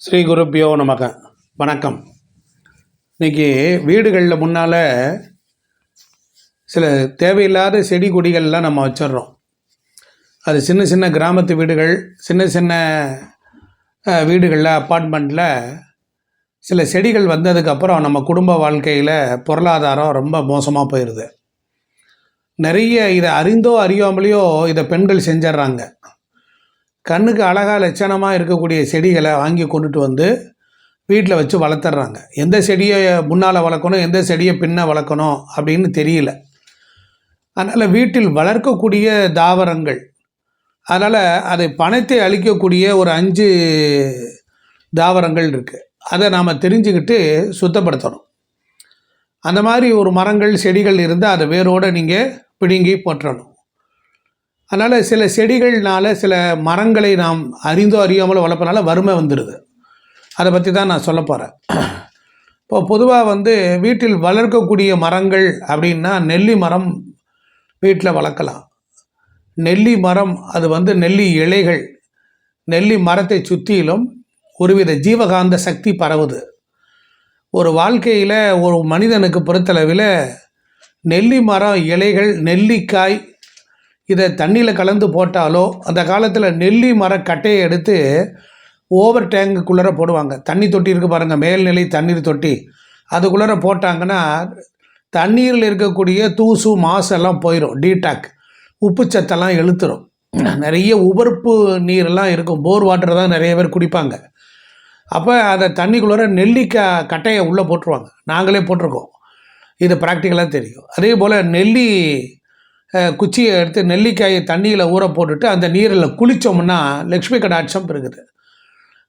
ஸ்ரீ குருப்பியோ நமக. வணக்கம். இன்றைக்கி வீடுகளில் முன்னால் சில தேவையில்லாத செடி கொடிகள்லாம் நம்ம வச்சிடுறோம். அது சின்ன சின்ன கிராமத்து வீடுகள், சின்ன சின்ன வீடுகளில், அப்பார்ட்மெண்ட்டில் சில செடிகள் வந்ததுக்கப்புறம் நம்ம குடும்ப வாழ்க்கையில் பொருளாதாரம் ரொம்ப மோசமாக போயிடுது. நிறைய இதை அறிந்தோ அறியாமலையோ இதை பெண்கள் செஞ்சிட்றாங்க. கண்ணுக்கு அழகாக லட்சணமாக இருக்கக்கூடிய செடிகளை வாங்கி கொண்டுட்டு வந்து வீட்டில் வச்சு வளர்த்துட்றாங்க. எந்த செடியை முன்னால் வளர்க்கணும், எந்த செடியை பின்ன வளர்க்கணும் அப்படின்னு தெரியல. அதனால் வீட்டில் வளர்க்கக்கூடிய தாவரங்கள், அதனால் அதை பணத்தை அளிக்கக்கூடிய ஒரு 5 தாவரங்கள் இருக்குது. அதை நாம் தெரிஞ்சுக்கிட்டு சுத்தப்படுத்தணும். அந்த மாதிரி ஒரு மரங்கள் செடிகள் இருந்தால் அதை வேரோடு நீங்கள் பிடுங்கி போட்டுறணும். அதனால் சில செடிகள்னால் சில மரங்களை நாம் அறிந்தோ அறியாமலோ வளர்ப்பனால வறுமை வந்துடுது. அதை பற்றி தான் நான் சொல்ல போகிறேன். இப்போ பொதுவாக வீட்டில் வளர்க்கக்கூடிய மரங்கள் அப்படின்னா நெல்லி மரம் வீட்டில் வளர்க்கலாம். நெல்லி மரம் அது நெல்லி இலைகள், நெல்லி மரத்தை சுற்றிலும் ஒருவித ஜீவகாந்த சக்தி பரவுது. ஒரு வாழ்க்கையில் ஒரு மனிதனுக்கு பொறுத்தளவில் நெல்லி மரம் இலைகள், நெல்லிக்காய் இதை தண்ணியில் கலந்து போட்டாலோ, அந்த காலத்தில் நெல்லி மரக்கட்டையை எடுத்து ஓவர் டேங்குக்குள்ளே போடுவாங்க. தண்ணி தொட்டி இருக்குது பாருங்கள், மேல்நிலை தண்ணீர் தொட்டி, அதுக்குள்ளே போட்டாங்கன்னா தண்ணீரில் இருக்கக்கூடிய தூசு மாசெல்லாம் போயிடும். டீடாக் உப்புச்சத்தெல்லாம் இழுத்துரும். நிறைய உபர்ப்பு நீரெல்லாம் இருக்கும். போர் வாட்டர் தான் நிறைய பேர் குடிப்பாங்க. அப்போ அதை தண்ணிக்குள்ளே நெல்லிக்காய் கட்டையை உள்ளே போட்டுருவாங்க. நாங்களே போட்டிருக்கோம். இது ப்ராக்டிக்கலாக தெரியும். அதே போல் நெல்லி குச்சியை எடுத்து நெல்லிக்காயை தண்ணியில் ஊற போட்டுட்டு அந்த நீரில் குளித்தோம்னா லக்ஷ்மி கடாட்சம் இருக்குது.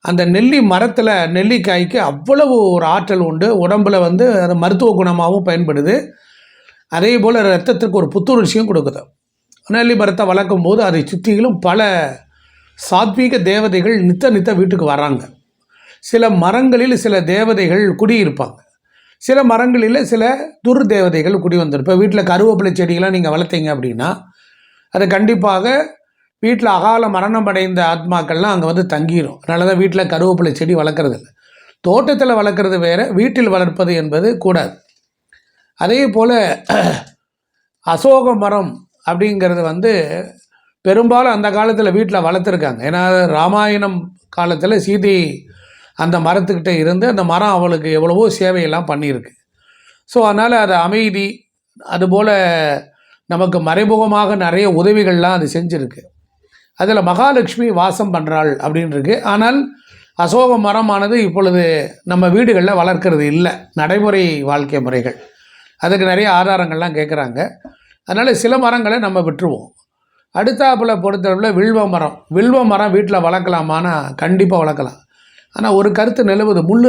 அந்த நெல்லி மரத்தில் நெல்லிக்காய்க்கு அவ்வளவு ஒரு ஆற்றல் உண்டு. உடம்பில் அது மருத்துவ குணமாகவும் பயன்படுது. அதே போல் ரத்தத்திற்கு ஒரு புத்துணர்ச்சியும் கொடுக்குது. நெல்லி மரத்தை வளர்க்கும் போது அதை சுற்றிலும் பல சாத்வீக தேவதைகள் நித்த வீட்டுக்கு வராங்க. சில மரங்களில் சில தேவதைகள் குடியிருப்பாங்க. சில மரங்களில் சில துர்தேவதைகள் குடி வந்துடும். இப்போ வீட்டில் கருவேப்பிலை செடிகளாம் நீங்கள் வளர்த்தீங்க அப்படின்னா அது கண்டிப்பாக வீட்டில் அகால மரணம் அடைந்த ஆத்மாக்கள்லாம் அங்கே தங்கிடும். அதனால தான் வீட்டில் கருவேப்பிலை செடி வளர்க்குறது இல்லை. தோட்டத்தில் வளர்க்குறது வேறு, வீட்டில் வளர்ப்பது என்பது கூடாது. அதே போல் அசோக மரம் அப்படிங்கிறது பெரும்பாலும் அந்த காலத்தில் வீட்டில் வளர்த்துருக்காங்க. ஏன்னா ராமாயணம் காலத்தில் சீதை அந்த மரத்துக்கிட்ட இருந்து அந்த மரம் அவளுக்கு எவ்வளவோ சேவையெல்லாம் பண்ணியிருக்கு. ஸோ அதனால் அது அமைதி, அதுபோல் நமக்கு மறைமுகமாக நிறைய உதவிகள்லாம் அது செஞ்சுருக்கு. அதில் மகாலட்சுமி வாசம் பண்ணுறாள் அப்படின்னு இருக்குது. ஆனால் அசோக மரமானது இப்பொழுது நம்ம வீடுகளில் வளர்க்குறது இல்லை. நடைமுறை வாழ்க்கை முறைகள் அதுக்கு நிறைய ஆதாரங்கள்லாம் கேட்குறாங்க. அதனால் சில மரங்களை நம்ம விட்டுருவோம். அடுத்தாப்பில் பொறுத்தளவில் வில்வ மரம் வீட்டில் வளர்க்கலாமான்னா கண்டிப்பாக வளர்க்கலாம். ஆனால் ஒரு கருத்து நிலவுது, முள்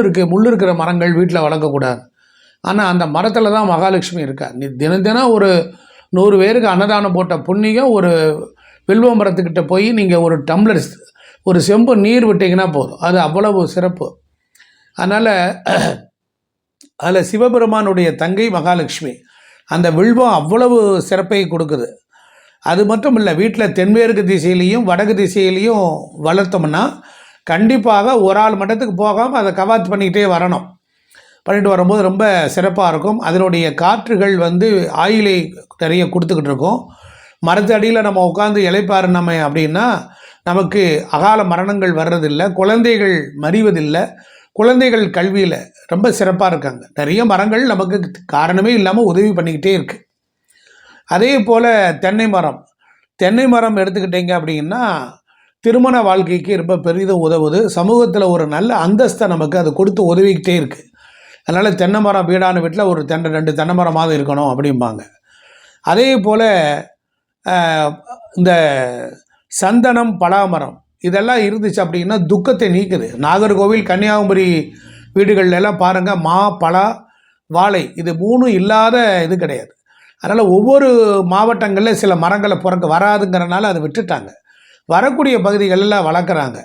இருக்கிற மரங்கள் வீட்டில் வளர்க்கக்கூடாது. ஆனால் அந்த மரத்தில் தான் மகாலட்சுமி இருக்கா. நீ தினம் ஒரு 100 பேருக்கு அன்னதானம் போட்ட புண்ணியம் ஒரு வில்வ மரத்துக்கிட்ட போய் நீங்கள் ஒரு டம்ளர் ஒரு செம்பு நீர் விட்டிங்கன்னா போதும். அது அவ்வளவு சிறப்பு. அதனால் அதில் சிவபெருமானுடைய தங்கை மகாலட்சுமி. அந்த வில்வம் அவ்வளவு சிறப்பை கொடுக்குது. அது மட்டும் இல்லை, வீட்டில் தென்மேற்கு திசையிலையும் வடக்கு திசையிலையும் வளர்த்தோம்னா கண்டிப்பாக ஒரு ஆள் மட்டத்துக்கு போகாமல் அதை கவாத்து பண்ணிக்கிட்டே வரணும். பண்ணிட்டு வரும்போது ரொம்ப சிறப்பாக இருக்கும். அதனுடைய காற்றுகள் ஆயிலை நிறைய கொடுத்துக்கிட்டு இருக்கும். மரத்தடியில் நம்ம உட்காந்து இளைப்பாறினோமே அப்படின்னா நமக்கு அகால மரணங்கள் வர்றதில்லை, குழந்தைகள் மறிவதில்லை, குழந்தைகள் கல்வியில் ரொம்ப சிறப்பாக இருக்காங்க. நிறைய மரங்கள் நமக்கு காரணமே இல்லாமல் உதவி பண்ணிக்கிட்டே இருக்குது. அதே போல் தென்னை மரம் எடுத்துக்கிட்டீங்க அப்படின்னா திருமண வாழ்க்கைக்கு ரொம்ப பெரிதும் உதவுது. சமூகத்தில் ஒரு நல்ல அந்தஸ்தை நமக்கு அது கொடுத்து உதவிக்கிட்டே இருக்குது. அதனால் தென்னை மரம் வீடான வீட்டில் ஒரு 2 தென்னை மரமாவது இருக்கணும் அப்படிம்பாங்க. அதே போல் இந்த சந்தனம், பலாமரம் இதெல்லாம் இருந்துச்சு அப்படின்னா துக்கத்தை நீக்குது. நாகர்கோவில், கன்னியாகுமரி வீடுகள்லாம் பாருங்கள், மா, பலா, வாழை இது 3 இல்லாத இது கிடையாது. அதனால் ஒவ்வொரு மாவட்டங்களில் சில மரங்களை வராதுங்கிறனால அதை விட்டுட்டாங்க. வரக்கூடிய பகுதிகளெல்லாம் வளர்க்குறாங்க.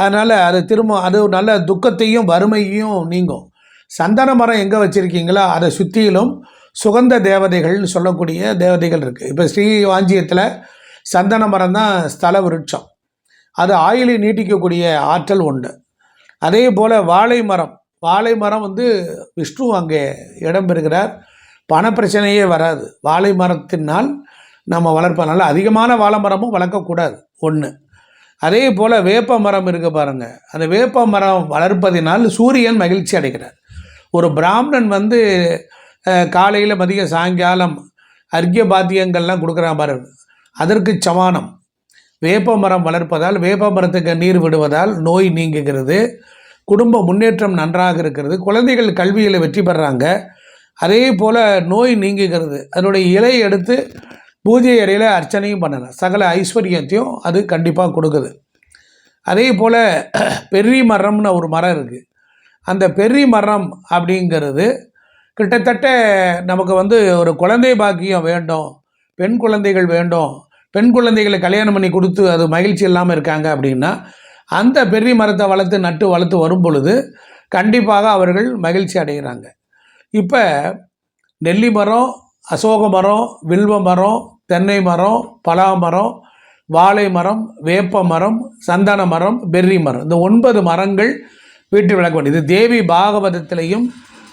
அதனால் அது நல்ல துக்கத்தையும் வறுமையும் நீங்கும். சந்தன மரம் எங்கே வச்சுருக்கீங்களோ அதை சுற்றிலும் சுகந்த தேவதைகள்னு சொல்லக்கூடிய தேவதைகள் இருக்குது. இப்போ ஸ்ரீவாஞ்சியத்தில் சந்தன மரம் தான் ஸ்தல விருட்சம். அது ஆயுளை நீட்டிக்கக்கூடிய ஆற்றல் உண்டு. அதே போல் வாழை மரம் வந்து விஷ்ணு அங்கே இடம் பெறுகிறார். பணப்பிரச்சனையே வராது. வாழை மரத்தினால் நம்ம வளர்ப்பதனால அதிகமான வாழை மரமும் வளர்க்கக்கூடாது ஒன்று. அதே போல் வேப்ப மரம் இருக்க பாருங்கள். அந்த வேப்ப மரம் வளர்ப்பதினால் சூரியன் மகிழ்ச்சி அடைகிறார். ஒரு பிராமணன் வந்து காலையில் மதிய சாயங்காலம் அர்க்கிய பாத்தியங்கள்லாம் கொடுக்குறான் பாருங்க, அதற்கு சமானம். வேப்ப மரம் வளர்ப்பதால், வேப்ப மரத்துக்கு நீர் விடுவதால் நோய் நீங்குகிறது, குடும்ப முன்னேற்றம் நன்றாக இருக்கிறது, குழந்தைகள் கல்வியில் வெற்றி பெறாங்க. அதே போல் நோய் நீங்குகிறது. அதனுடைய இலை எடுத்து பூஜை அறையில் அர்ச்சனையும் பண்ணலாம். சகல ஐஸ்வர்யத்தையும் அது கண்டிப்பாக கொடுக்குது. அதே போல் பெர்ரி மரம்னு ஒரு மரம் இருக்குது. அந்த பெர்ரி மரம் அப்படிங்கிறது கிட்டத்தட்ட நமக்கு வந்து ஒரு குழந்தை பாக்கியம் வேண்டும், பெண் குழந்தைகள் வேண்டும், பெண் குழந்தைகளை கல்யாணம் பண்ணி கொடுத்து அது மகிழ்ச்சி இல்லாமல் இருக்காங்க அப்படின்னா அந்த பெர்ரி மரத்தை வளர்த்து வரும் பொழுது கண்டிப்பாக அவர்கள் மகிழ்ச்சி அடைகிறாங்க. இப்போ நெல்லி மரம், அசோக மரம், வில்வ மரம், தென்னை மரம், பலா மரம், வாழை மரம், வேப்ப மரம், சந்தன மரம், பெர்ரி மரம், இந்த 9 மரங்கள் வீட்டு விளக்க வேண்டியது. தேவி பாகவதத்திலையும்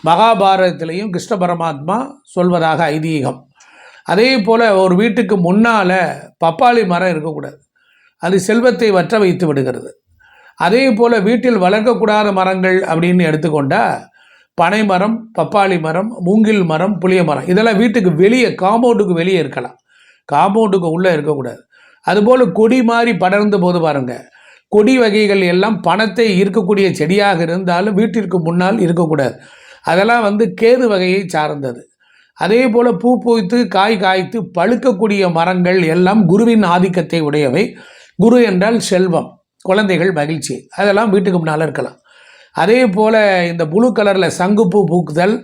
மகாபாரதத்திலையும் கிருஷ்ண பரமாத்மா சொல்வதாக ஐதீகம். அதே போல் ஒரு வீட்டுக்கு முன்னால் பப்பாளி மரம் இருக்கக்கூடாது, அது செல்வத்தை வற்ற வைத்து விடுகிறது. அதே போல் வீட்டில் வளர்க்கக்கூடாத மரங்கள் அப்படின்னு எடுத்துக்கொண்டால் பனை மரம், பப்பாளி மரம், மூங்கில் மரம், புளிய மரம், இதெல்லாம் வீட்டுக்கு வெளியே காம்பவுண்டுக்கு வெளியே இருக்கலாம், காம்பவுண்டுக்கு உள்ளே இருக்கக்கூடாது. அதுபோல் கொடி மாதிரி படர்ந்து போது பாருங்கள், கொடி வகைகள் எல்லாம் பணத்தை ஈர்க்கக்கூடிய செடியாக இருந்தாலும் வீட்டிற்கு முன்னால் இருக்கக்கூடாது. அதெல்லாம் வந்து கேது வகையை சார்ந்தது. அதே போல் பூ பூத்து காய் காய்த்து பழுக்கக்கூடிய மரங்கள் எல்லாம் குருவின் ஆதிக்கத்தை உடையவை. குரு என்றால் செல்வம், குழந்தைகள் மகிழ்ச்சி, அதெல்லாம் வீட்டுக்கு முன்னால் இருக்கலாம். அதே போல் இந்த ப்ளூ கலரில் சங்குப்பூ பூக்குதல்,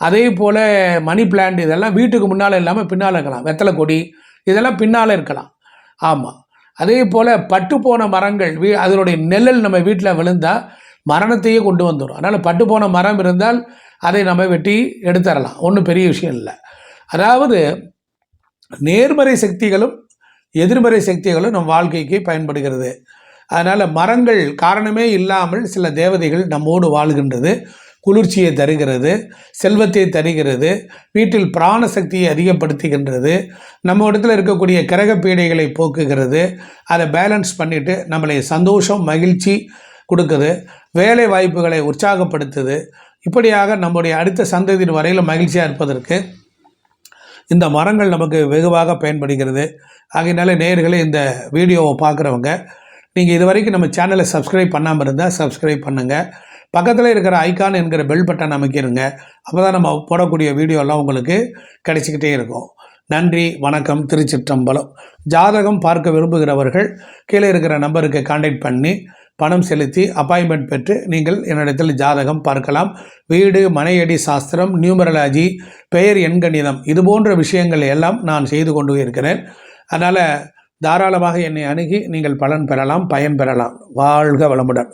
அதே போல் மணி பிளான்ட், இதெல்லாம் வீட்டுக்கு முன்னால் இல்லாமல் பின்னால் இருக்கலாம். வெத்தலை கொடி இதெல்லாம் பின்னால் இருக்கலாம். ஆமாம். அதே போல் பட்டு போன மரங்கள், அதனுடைய நிழல் நம்ம வீட்டில் விழுந்தால் மரணத்தையே கொண்டு வந்துடும். அதனால் பட்டு போன மரம் இருந்தால் அதை நம்ம வெட்டி எடுத்துடலாம், ஒன்றும் பெரிய விஷயம் இல்லை. அதாவது நேர்மறை சக்திகளும் எதிர்மறை சக்திகளும் நம் வாழ்க்கைக்கு பயன்படுகிறது. அதனால் மரங்கள் காரணமே இல்லாமல் சில தேவதைகள் நம்மோடு வாழ்கின்றது, குளிர்ச்சியை தருகிறது, செல்வத்தை தருகிறது, வீட்டில் பிராண சக்தியை அதிகப்படுத்துகின்றது, நம்ம இடத்துல இருக்கக்கூடிய கிரக பீடைகளை போக்குகிறது, அதை பேலன்ஸ் பண்ணிவிட்டு நம்மளை சந்தோஷம் மகிழ்ச்சி கொடுக்குது, வேலை வாய்ப்புகளை உற்சாகப்படுத்துது. இப்படியாக நம்முடைய அடுத்த சந்ததியின் வரையில் மகிழ்ச்சியாக இருப்பதற்கு இந்த மரங்கள் நமக்கு வெகுவாக பயன்படுகிறது. ஆகையினால நேயர்களே, இந்த வீடியோவை பார்க்குறவங்க நீங்கள் இது வரைக்கும் நம்ம சேனலை சப்ஸ்கிரைப் பண்ணாமல் இருந்தால் சப்ஸ்கிரைப் பண்ணுங்கள். பக்கத்தில் இருக்கிற ஐகான் என்கிற பெல் பட்டன் அமைக்கிருங்க. அப்போ தான் நம்ம போடக்கூடிய வீடியோலாம் உங்களுக்கு கிடைச்சிக்கிட்டே இருக்கும். நன்றி, வணக்கம், திருச்சிற்றம்பலம். ஜாதகம் பார்க்க விரும்புகிறவர்கள் கீழே இருக்கிற நம்பருக்கு கான்டாக்ட் பண்ணி பணம் செலுத்தி அப்பாயின்மெண்ட் பெற்று நீங்கள் என்னிடத்தில் ஜாதகம் பார்க்கலாம். வீடு, மனையடி சாஸ்திரம், நியூமரலாஜி, பெயர் எண்கணிதம், இது போன்ற விஷயங்கள் எல்லாம் நான் செய்து கொண்டு இருக்கிறேன். அதனால் தாராளமாக என்னை அணுகி நீங்கள் பலன் பெறலாம், பயன் பெறலாம். வாழ்க வளமுடன்.